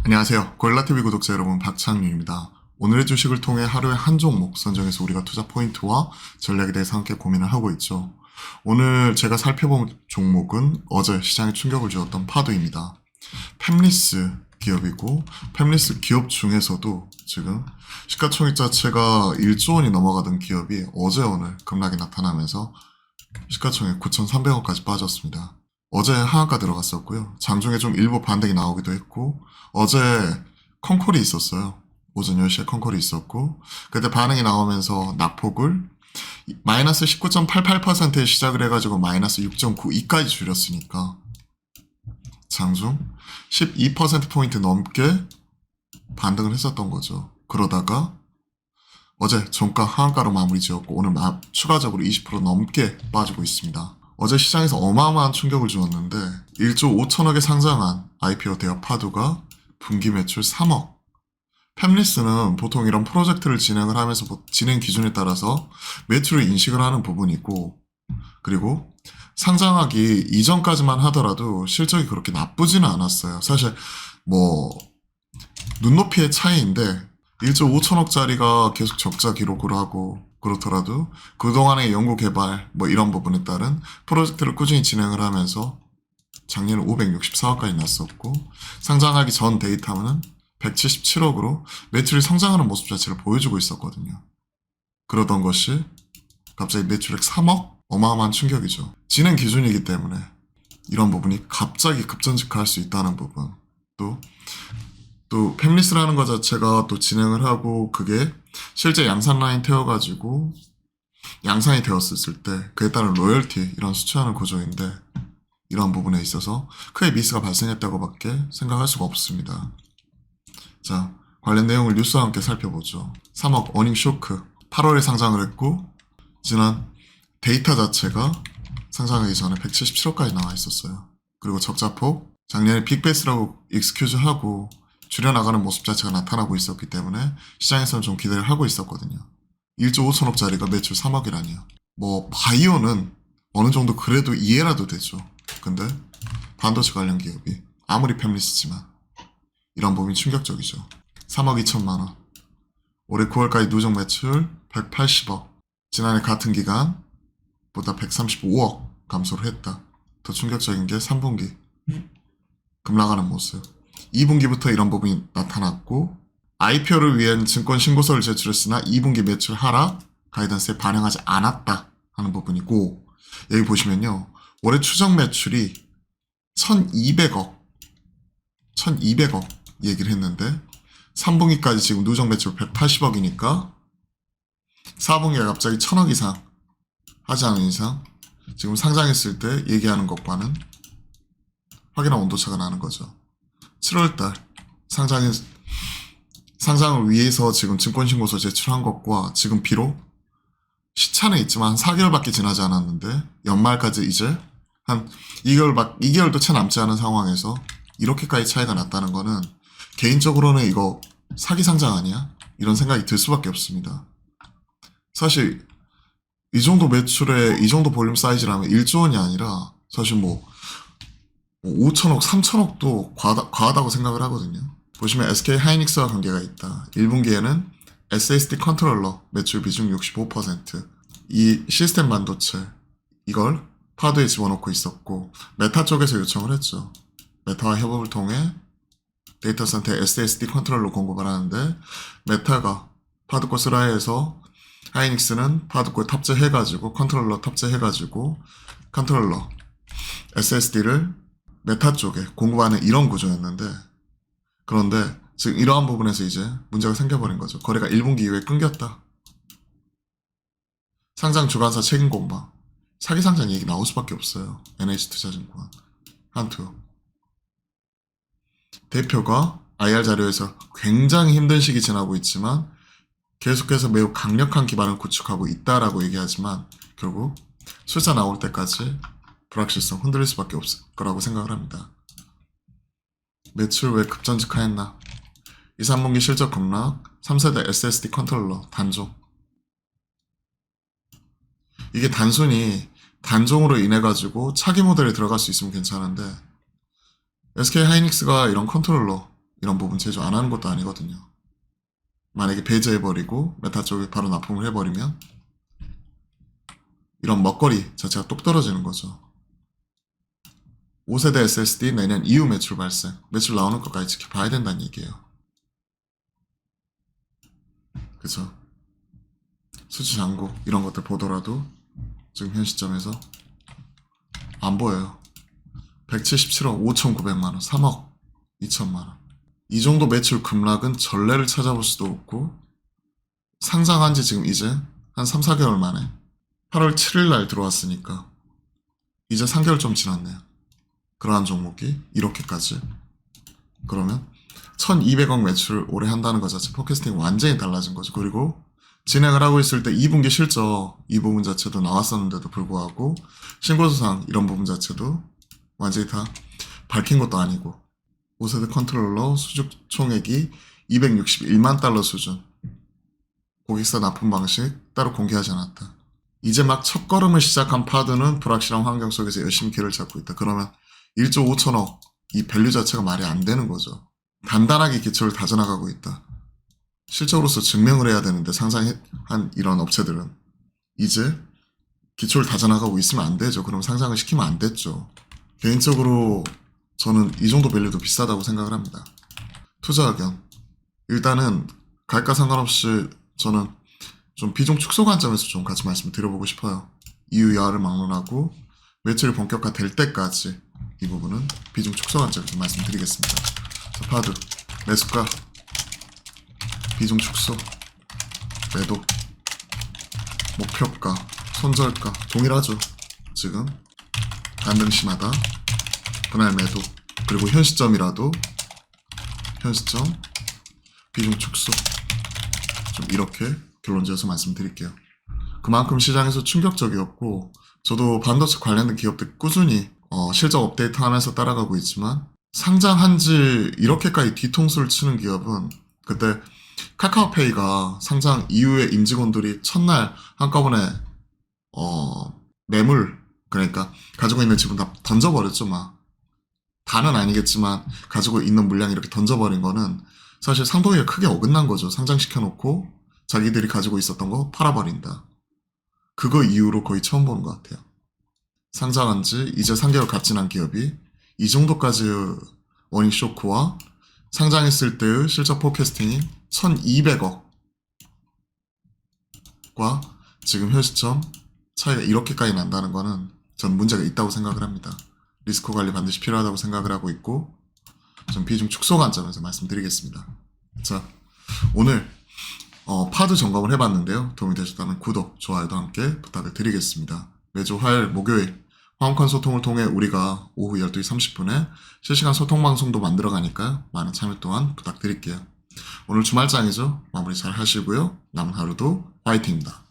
안녕하세요. 고릴라TV 구독자 여러분, 박창윤입니다. 오늘의 주식을 통해 하루에 한 종목 선정해서 우리가 투자 포인트와 전략에 대해서 함께 고민을 하고 있죠. 오늘 제가 살펴본 종목은 어제 시장에 충격을 주었던 파도입니다. 팹리스 기업이고, 팹리스 기업 중에서도 지금 시가총액 자체가 1조 원이 넘어가던 기업이 어제 오늘 급락이 나타나면서 시가총액 9,300원까지 빠졌습니다. 어제 하한가 들어갔었고요. 장중에 좀 일부 반등이 나오기도 했고, 어제 컨콜이 있었어요. 오전 10시에 컨콜이 있었고, 그때 반응이 나오면서 낙폭을 마이너스 19.88%에 시작을 해가지고 마이너스 6.92까지 줄였으니까 장중 12%포인트 넘게 반등을 했었던 거죠. 그러다가 어제 종가 하한가로 마무리 지었고 오늘 추가적으로 20% 넘게 빠지고 있습니다. 어제 시장에서 어마어마한 충격을 주었는데 1조 5천억에 상장한 IPO 대여 파도가 분기 매출 3억. 팹리스는 보통 이런 프로젝트를 진행을 하면서 진행 기준에 따라서 매출을 인식을 하는 부분이고, 그리고 상장하기 이전까지만 하더라도 실적이 그렇게 나쁘지는 않았어요. 사실 눈높이의 차이인데 1조 5천억짜리가 계속 적자 기록을 하고 그렇더라도 그동안의 연구개발 이런 부분에 따른 프로젝트를 꾸준히 진행을 하면서 작년에 564억까지 났었고, 상장하기 전 데이터는 177억으로 매출이 성장하는 모습 자체를 보여주고 있었거든요. 그러던 것이 갑자기 매출액 3억? 어마어마한 충격이죠. 진행 기준이기 때문에 이런 부분이 갑자기 급전직할 수 있다는 부분, 또 팹리스라는 것 자체가 또 진행을 하고 그게 실제 양산 라인 태워가지고 양산이 되었을 때 그에 따른 로열티 이런 수취하는 구조인데, 이런 부분에 있어서 크게 미스가 발생했다고밖에 생각할 수가 없습니다. 자, 관련 내용을 뉴스와 함께 살펴보죠. 3억 어닝 쇼크, 8월에 상장을 했고 지난 데이터 자체가 상장하기 전에 177억까지 나와 있었어요. 그리고 적자폭, 작년에 빅베이스라고 익스큐즈하고 줄여나가는 모습 자체가 나타나고 있었기 때문에 시장에서는 좀 기대를 하고 있었거든요. 1조 5천억짜리가 매출 3억이라니요. 바이오는 어느 정도 그래도 이해라도 되죠. 근데 반도체 관련 기업이 아무리 팹리스지만 이런 부분이 충격적이죠. 3억 2천만 원. 올해 9월까지 누적 매출 180억. 지난해 같은 기간보다 135억 감소를 했다. 더 충격적인 게 3분기 급락하는 모습. 2분기부터 이런 부분이 나타났고, IPO를 위한 증권 신고서를 제출했으나 2분기 매출 하락 가이던스에 반영하지 않았다 하는 부분이고, 여기 보시면요, 올해 추정 매출이 1200억 얘기를 했는데 3분기까지 지금 누적 매출 180억이니까 4분기가 갑자기 1000억 이상 하지 않은 이상 지금 상장했을 때 얘기하는 것과는 확연한 온도차가 나는 거죠. 7월달 상장을 위해서 지금 증권신고서 제출한 것과 지금 비록 시차는 있지만 한 4개월밖에 지나지 않았는데 연말까지 이제 한 2개월도 채 남지 않은 상황에서 이렇게까지 차이가 났다는 거는 개인적으로는 이거 사기 상장 아니야? 이런 생각이 들 수밖에 없습니다. 사실 이 정도 매출에 이 정도 볼륨 사이즈라면 1조 원이 아니라 사실 5천억, 3천억도 과하다고 생각을 하거든요. 보시면 SK 하이닉스와 관계가 있다. 1분기에는 SSD 컨트롤러 매출 비중 65%, 이 시스템 반도체 이걸 파드에 집어넣고 있었고, 메타 쪽에서 요청을 했죠. 메타와 협업을 통해 데이터 센터에 SSD 컨트롤러 공급을 하는데, 메타가 파드코 스라이에서 하이닉스는 파드코에 탑재해가지고 컨트롤러 탑재해가지고 컨트롤러 SSD를 메타 쪽에 공급하는 이런 구조였는데, 그런데 지금 이러한 부분에서 이제 문제가 생겨버린 거죠. 거래가 1분기 이후에 끊겼다. 상장 주관사 책임 공방. 사기 상장 얘기 나올 수밖에 없어요. NH투자증권, 한투. 대표가 IR 자료에서 굉장히 힘든 시기 지나고 있지만 계속해서 매우 강력한 기반을 구축하고 있다라고 얘기하지만 결국 숫자 나올 때까지 불확실성 흔들릴 수밖에 없을 거라고 생각을 합니다. 매출 왜 급전직하였나? 2, 3분기 실적 급락, 3세대 SSD 컨트롤러 단종. 이게 단순히 단종으로 인해가지고 차기 모델에 들어갈 수 있으면 괜찮은데 SK 하이닉스가 이런 컨트롤러 이런 부분 제조 안 하는 것도 아니거든요. 만약에 배제해버리고 메타 쪽에 바로 납품을 해버리면 이런 먹거리 자체가 똑 떨어지는 거죠. 5세대 SSD 내년 이후 매출 발생, 매출 나오는 것까지 지켜봐야 된다는 얘기예요. 그쵸? 수주 잔고 이런 것들 보더라도 지금 현 시점에서 안 보여요. 177억 5,900만원, 3억 2천만원. 이 정도 매출 급락은 전례를 찾아볼 수도 없고, 상장한 지 지금 이제 한 3, 4개월 만에 8월 7일 날 들어왔으니까 이제 3개월 좀 지났네요. 그러한 종목이 이렇게까지. 그러면 1200억 매출을 올해 한다는 것 자체 포캐스팅이 완전히 달라진 거죠. 그리고 진행을 하고 있을 때 2분기 실적 이 부분 자체도 나왔었는데도 불구하고 신고수상 이런 부분 자체도 완전히 다 밝힌 것도 아니고 5세대 컨트롤러 수주 총액이 261만 달러 수준. 고객사 납품 방식 따로 공개하지 않았다. 이제 막 첫걸음을 시작한 파드는 불확실한 환경 속에서 열심히 길을 찾고 있다. 그러면 1조 5천억 이 밸류 자체가 말이 안 되는 거죠. 단단하게 기초를 다져나가고 있다. 실적으로서 증명을 해야 되는데 상장한 이런 업체들은 이제 기초를 다져나가고 있으면 안 되죠. 그럼 상장을 시키면 안 됐죠. 개인적으로 저는 이 정도 밸류도 비싸다고 생각을 합니다. 투자 의견. 일단은 갈가 상관없이 저는 좀 비중 축소 관점에서 좀 같이 말씀을 드려보고 싶어요. 이후 야를 막론하고 매출이 본격화될 때까지 이 부분은 비중 축소 관점에서 말씀드리겠습니다. 자, 파드 매수가 비중 축소 매도 목표가 손절가 동일하죠. 지금 반등심하다 분할 매도 그리고 현 시점이라도 현 시점 비중 축소 좀 이렇게 결론 지어서 말씀드릴게요. 그만큼 시장에서 충격적이었고 저도 반도체 관련된 기업들 꾸준히 실적 업데이트 하면서 따라가고 있지만 상장한 지 이렇게까지 뒤통수를 치는 기업은 그때 카카오페이가 상장 이후에 임직원들이 첫날 한꺼번에 매물 그러니까 가지고 있는 지분 다 던져버렸죠. 막 다는 아니겠지만 가지고 있는 물량 이렇게 던져버린 거는 사실 상도에 크게 어긋난 거죠. 상장시켜놓고 자기들이 가지고 있었던 거 팔아버린다. 그거 이후로 거의 처음 보는 것 같아요. 상장한 지 이제 3개월 갓 지난 기업이 이 정도까지 워닝 쇼크와 상장했을 때의 실적 포캐스팅이 1200억과 지금 현 시점 차이가 이렇게까지 난다는 거는 전 문제가 있다고 생각을 합니다. 리스크 관리 반드시 필요하다고 생각을 하고 있고 좀 비중 축소 관점에서 말씀드리겠습니다. 자, 오늘 파드 점검을 해봤는데요. 도움이 되셨다면 구독, 좋아요도 함께 부탁을 드리겠습니다. 매주 화요일, 목요일 화음컨 소통을 통해 우리가 오후 12시 30분에 실시간 소통 방송도 만들어가니까요. 많은 참여 또한 부탁드릴게요. 오늘 주말장이죠. 마무리 잘 하시고요. 남은 하루도 화이팅입니다.